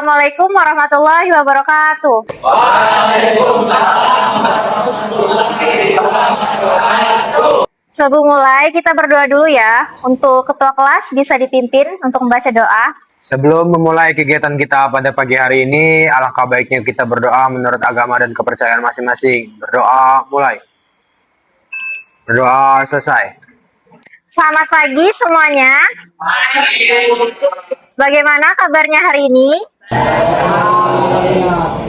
Assalamualaikum warahmatullahi wabarakatuh. Waalaikumsalam warahmatullahi wabarakatuh. Sebelum mulai, kita berdoa dulu ya. Untuk ketua kelas bisa dipimpin untuk membaca doa. Sebelum memulai kegiatan kita pada pagi hari ini, alangkah baiknya kita berdoa menurut agama dan kepercayaan masing-masing. Berdoa mulai. Berdoa selesai. Selamat pagi semuanya. Bagaimana kabarnya hari ini?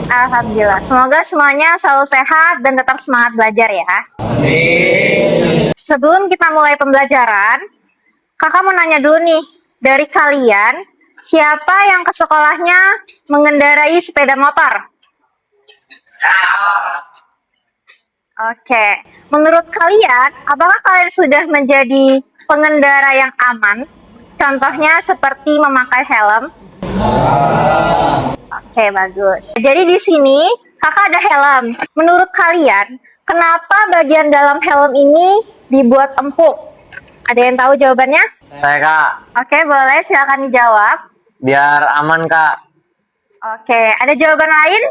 Alhamdulillah. Semoga semuanya selalu sehat dan tetap semangat belajar ya. Sebelum kita mulai pembelajaran, kakak mau nanya dulu nih, dari kalian, siapa yang ke sekolahnya mengendarai sepeda motor? Oke, menurut kalian, apakah kalian sudah menjadi pengendara yang aman? Contohnya seperti memakai helm. Oke, bagus. Jadi di sini kakak ada helm. Menurut kalian, kenapa bagian dalam helm ini dibuat empuk? Ada yang tahu jawabannya? Saya Kak, Oke, boleh silakan dijawab. biar aman Kak. Oke, ada jawaban lain?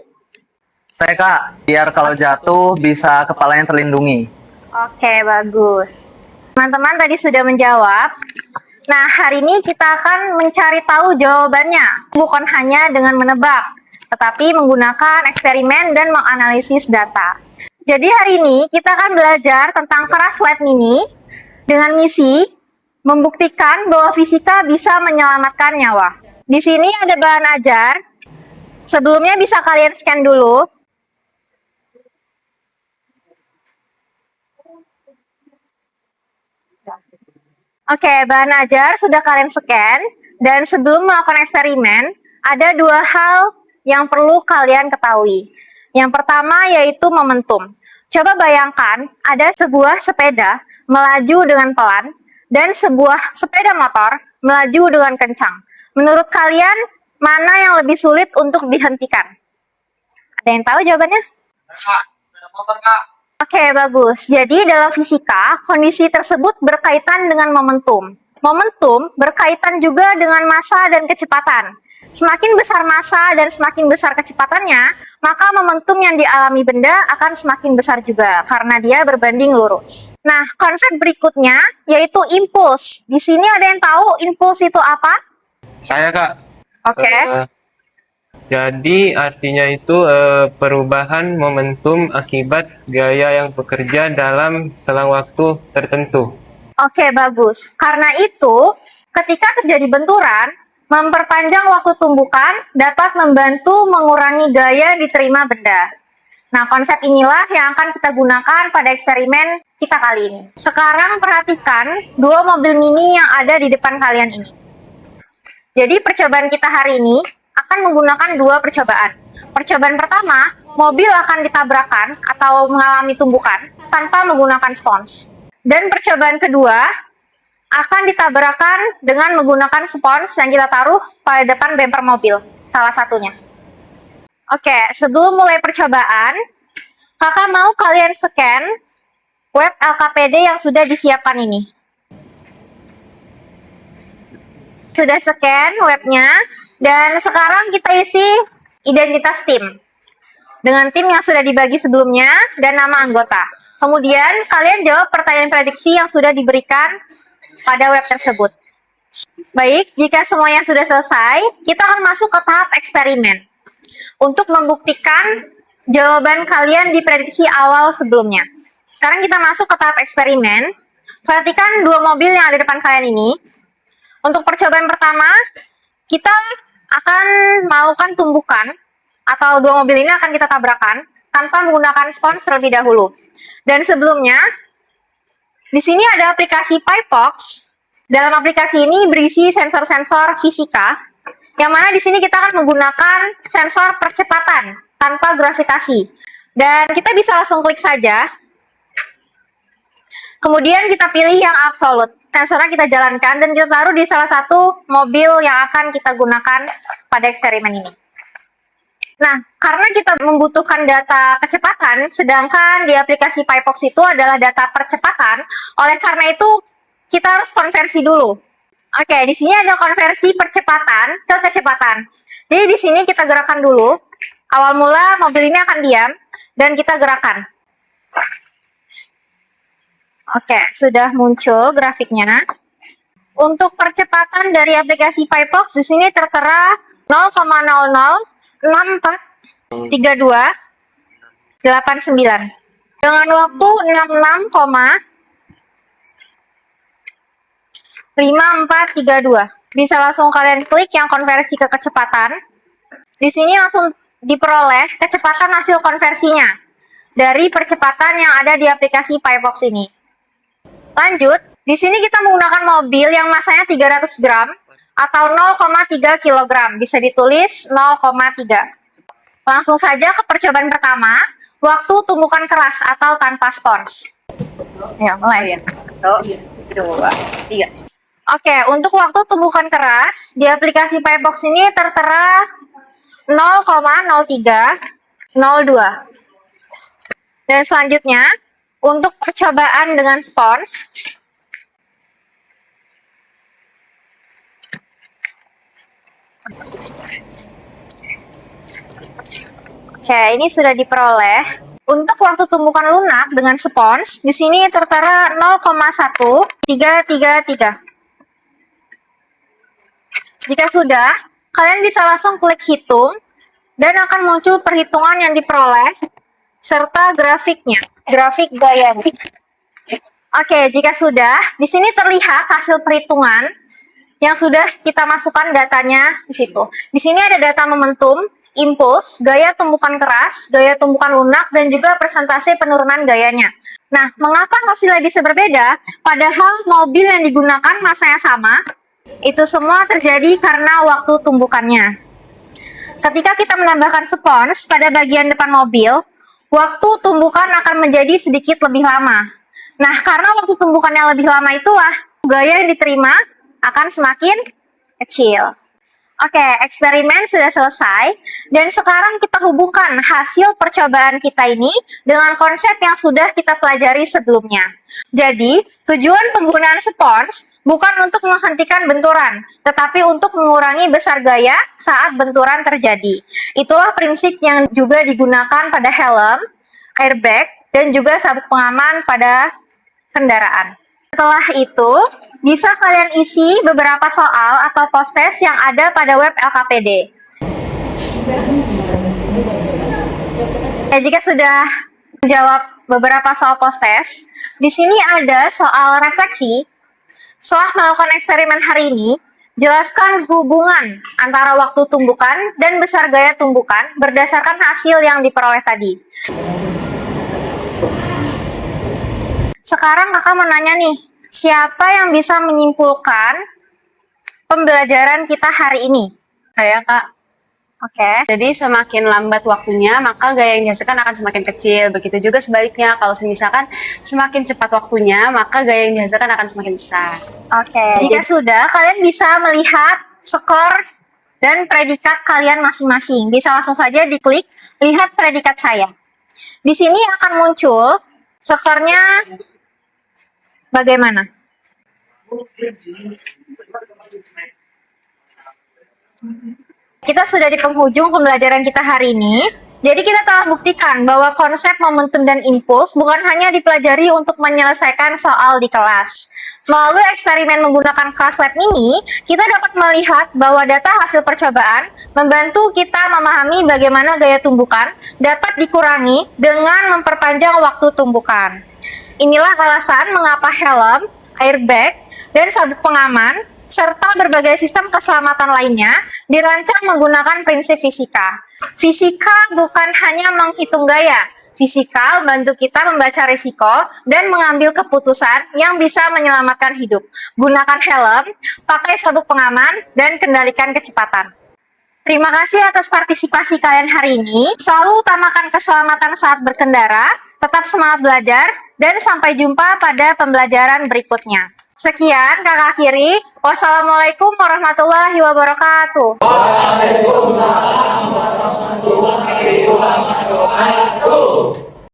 Saya Kak, biar kalau jatuh bisa kepalanya terlindungi. Oke, bagus. Teman-teman tadi sudah menjawab. Nah, hari ini kita akan mencari tahu jawabannya. Bukan hanya dengan menebak, tetapi menggunakan eksperimen dan menganalisis data. Jadi hari ini kita akan belajar tentang keras led mini dengan misi membuktikan bahwa fisika bisa menyelamatkan nyawa. Di sini ada bahan ajar. Sebelumnya bisa kalian scan dulu. Oke, bahan ajar sudah kalian scan, dan sebelum melakukan eksperimen, ada dua hal yang perlu kalian ketahui. Yang pertama yaitu momentum. Coba bayangkan, ada sebuah sepeda melaju dengan pelan, dan sebuah sepeda motor melaju dengan kencang. Menurut kalian, mana yang lebih sulit untuk dihentikan? Ada yang tahu jawabannya? Oke, bagus. Jadi dalam fisika, kondisi tersebut berkaitan dengan momentum. Momentum berkaitan juga dengan massa dan kecepatan. Semakin besar massa dan semakin besar kecepatannya, maka momentum yang dialami benda akan semakin besar juga, karena dia berbanding lurus. Nah, konsep berikutnya yaitu impuls. Di sini ada yang tahu impuls itu apa? Saya Kak. Oke. Jadi artinya itu perubahan momentum akibat gaya yang bekerja dalam selang waktu tertentu. Oke, bagus. Karena itu, ketika terjadi benturan, memperpanjang waktu tumbukan dapat membantu mengurangi gaya diterima benda. Nah, konsep inilah yang akan kita gunakan pada eksperimen kita kali ini. Sekarang perhatikan dua mobil mini yang ada di depan kalian ini. Jadi percobaan kita hari ini akan menggunakan dua percobaan. Percobaan pertama, mobil akan ditabrakan atau mengalami tumbukan tanpa menggunakan spons. Dan percobaan kedua akan ditabrakan dengan menggunakan spons yang kita taruh pada depan bumper mobil, salah satunya. Oke, sebelum mulai percobaan, kakak mau kalian scan web LKPD yang sudah disiapkan ini. Sudah scan webnya, dan sekarang kita isi identitas tim dengan tim yang sudah dibagi sebelumnya dan nama anggota. Kemudian kalian jawab pertanyaan prediksi yang sudah diberikan pada web tersebut. Baik, jika semuanya sudah selesai, kita akan masuk ke tahap eksperimen untuk membuktikan jawaban kalian di prediksi awal sebelumnya. Sekarang kita masuk ke tahap eksperimen. Perhatikan dua mobil yang ada di depan kalian ini. Untuk percobaan pertama, kita akan melakukan tumbukan atau dua mobil ini akan kita tabrakan tanpa menggunakan spons terlebih dahulu. Dan sebelumnya, di sini ada aplikasi PyPox. Dalam aplikasi ini berisi sensor-sensor fisika, yang mana di sini kita akan menggunakan sensor percepatan tanpa gravitasi. Dan kita bisa langsung klik saja. Kemudian kita pilih yang absolute. Sensornya kita jalankan dan kita taruh di salah satu mobil yang akan kita gunakan pada eksperimen ini. Nah, karena kita membutuhkan data kecepatan, sedangkan di aplikasi PyPox itu adalah data percepatan, oleh karena itu kita harus konversi dulu. Oke, di sini ada konversi percepatan ke kecepatan. Jadi di sini kita gerakan dulu. Awal mula mobil ini akan diam dan kita gerakan. Oke, sudah muncul grafiknya. Untuk percepatan dari aplikasi PyPox di sini tertera 0,00643289 dengan waktu 66,5432. Bisa langsung kalian klik yang konversi ke kecepatan. Di sini langsung diperoleh kecepatan hasil konversinya dari percepatan yang ada di aplikasi PyPox ini. Lanjut, di sini kita menggunakan mobil yang masanya 300 gram atau 0,3 kg. Bisa ditulis 0,3. Langsung saja ke percobaan pertama, waktu tumbukan keras atau tanpa spons. Ya, mulai. 1, 2, 3. Oke, untuk waktu tumbukan keras, di aplikasi PyPox ini tertera 0,0302. Dan selanjutnya, untuk percobaan dengan spons, oke, ini sudah diperoleh. Untuk waktu tumbukan lunak dengan spons, di sini tertera 0,1333. Jika sudah, kalian bisa langsung klik hitung dan akan muncul perhitungan yang diperoleh serta grafiknya, grafik gayanya. Oke, jika sudah, di sini terlihat hasil perhitungan yang sudah kita masukkan datanya di situ. Di sini ada data momentum, impuls, gaya tumbukan keras, gaya tumbukan lunak, dan juga persentase penurunan gayanya. Nah, mengapa hasilnya bisa berbeda? Padahal mobil yang digunakan masanya sama. Itu semua terjadi karena waktu tumbukannya. Ketika kita menambahkan spons pada bagian depan mobil, waktu tumbukan akan menjadi sedikit lebih lama. Nah, karena waktu tumbukannya lebih lama itulah, gaya yang diterima akan semakin kecil. Oke, eksperimen sudah selesai. Dan sekarang kita hubungkan hasil percobaan kita ini dengan konsep yang sudah kita pelajari sebelumnya. Jadi, tujuan penggunaan spons bukan untuk menghentikan benturan, tetapi untuk mengurangi besar gaya saat benturan terjadi. Itulah prinsip yang juga digunakan pada helm, airbag, dan juga sabuk pengaman pada kendaraan. Setelah itu, bisa kalian isi beberapa soal atau post-test yang ada pada web LKPD. Jika sudah menjawab beberapa soal post-test, di sini ada soal refleksi. Setelah melakukan eksperimen hari ini, jelaskan hubungan antara waktu tumbukan dan besar gaya tumbukan berdasarkan hasil yang diperoleh tadi. Sekarang kakak mau nanya nih, siapa yang bisa menyimpulkan pembelajaran kita hari ini? Saya, Kak. Oke. Jadi semakin lambat waktunya, maka gaya yang dihasilkan akan semakin kecil. Begitu juga sebaliknya, kalau misalkan semakin cepat waktunya, maka gaya yang dihasilkan akan semakin besar. Oke. Jika sudah, kalian bisa melihat skor dan predikat kalian masing-masing. Bisa langsung saja diklik, lihat predikat saya. Di sini akan muncul skornya bagaimana. Kita sudah di penghujung pembelajaran kita hari ini. Jadi kita telah buktikan bahwa konsep momentum dan impuls bukan hanya dipelajari untuk menyelesaikan soal di kelas. Melalui eksperimen menggunakan kelas lab ini, kita dapat melihat bahwa data hasil percobaan membantu kita memahami bagaimana gaya tumbukan dapat dikurangi dengan memperpanjang waktu tumbukan. Inilah alasan mengapa helm, airbag, dan sabuk pengaman serta berbagai sistem keselamatan lainnya dirancang menggunakan prinsip fisika. Fisika bukan hanya menghitung gaya. Fisika membantu kita membaca risiko dan mengambil keputusan yang bisa menyelamatkan hidup. Gunakan helm, pakai sabuk pengaman, dan kendalikan kecepatan. Terima kasih atas partisipasi kalian hari ini. Selalu utamakan keselamatan saat berkendara, tetap semangat belajar, dan sampai jumpa pada pembelajaran berikutnya. Sekian kakak kiri. Wassalamualaikum warahmatullahi wabarakatuh. Waalaikumsalam warahmatullahi wabarakatuh.